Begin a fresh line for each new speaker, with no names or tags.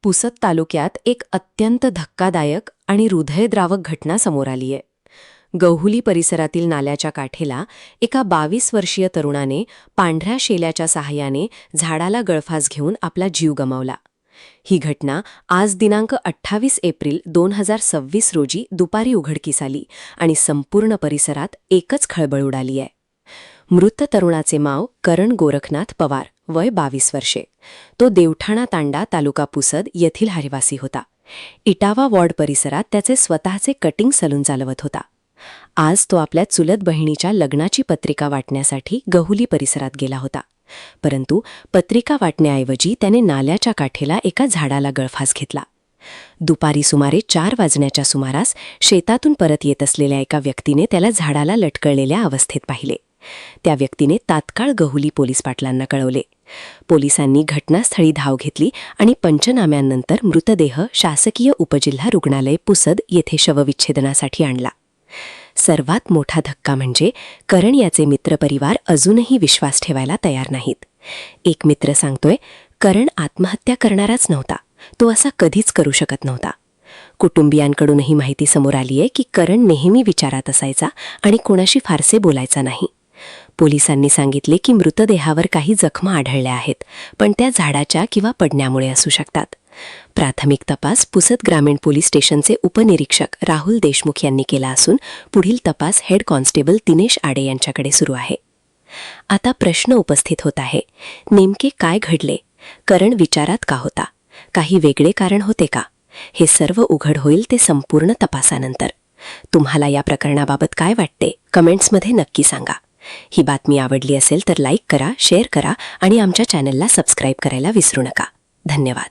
पुसद तालुक्यात एक अत्यंत धक्कादायक आणि हृदयद्रावक घटना समोर आली आहे. गहुली परिसरातील नाल्याच्या काठेला एका 22 वर्षीय तरुणाने पांढऱ्या शेल्याच्या सहाय्याने झाडाला गळफास घेऊन आपला जीव गमावला. ही घटना आज दिनांक 28 एप्रिल 2026 रोजी दुपारी उघडकीस आली आणि संपूर्ण परिसरात एकच खळबळ उडाली आहे. मृत तरुणाचे नाव करण गोरखनाथ पवार, वय 22 वर्षे. तो देवठाणा तांडा, तालुका पुसद येथील रहिवासी होता. इटावा वॉर्ड परिसरात त्याचे स्वतःचे कटिंग सलून चालवत होता. आज तो आपल्या चुलत बहिणीच्या लग्नाची पत्रिका वाटण्यासाठी गहुली परिसरात गेला होता. परंतु पत्रिका वाटण्याऐवजी त्याने नाल्याच्या काठेला एका झाडाला गळफास घेतला. दुपारी सुमारे 4 वाजण्याच्या सुमारास शेतातून परत येत असलेल्या एका व्यक्तीने त्याला झाडाला लटकळलेल्या अवस्थेत पाहिले. त्या व्यक्तीने तात्काळ गहुली पोलीस पाटलांना कळवले. पोलिसांनी घटनास्थळी धाव घेतली आणि पंचनाम्यांनंतर मृतदेह शासकीय उपजिल्हा रुग्णालय पुसद येथे शवविच्छेदनासाठी आणला. सर्वात मोठा धक्का म्हणजे करण याचे मित्रपरिवार अजूनही विश्वास ठेवायला तयार नाहीत. एक मित्र सांगतोय, करण आत्महत्या करणाराच नव्हता. तो असा कधीच करू शकत नव्हता. कुटुंबियांकडूनही माहिती समोर आलीये की करण नेहमी विचारात असायचा आणि कोणाशी फारसे बोलायचा नाही. पोलिसांनी सांगितले की मृतदेहावर काही जखमा आढळल्या आहेत, पण त्या झाडाच्या किंवा पडण्यामुळे असू शकतात. प्राथमिक तपास पुसद ग्रामीण पोलीस स्टेशनचे उपनिरीक्षक राहुल देशमुख यांनी केला असून पुढील तपास हेड कॉन्स्टेबल दिनेश आडे यांच्याकडे सुरू आहे. आता प्रश्न उपस्थित होत आहे, नेमके काय घडले? करण विचारात का होता? काही वेगळे कारण होते का? हे सर्व उघड होईल ते संपूर्ण तपासानंतर. तुम्हाला या प्रकरणाबाबत काय वाटते? कमेंट्समध्ये नक्की सांगा. ही बातमी आवडली असेल तर लाईक करा, शेअर करा आणि आमच्या चॅनलला सबस्क्राईब करायला विसरू नका. धन्यवाद.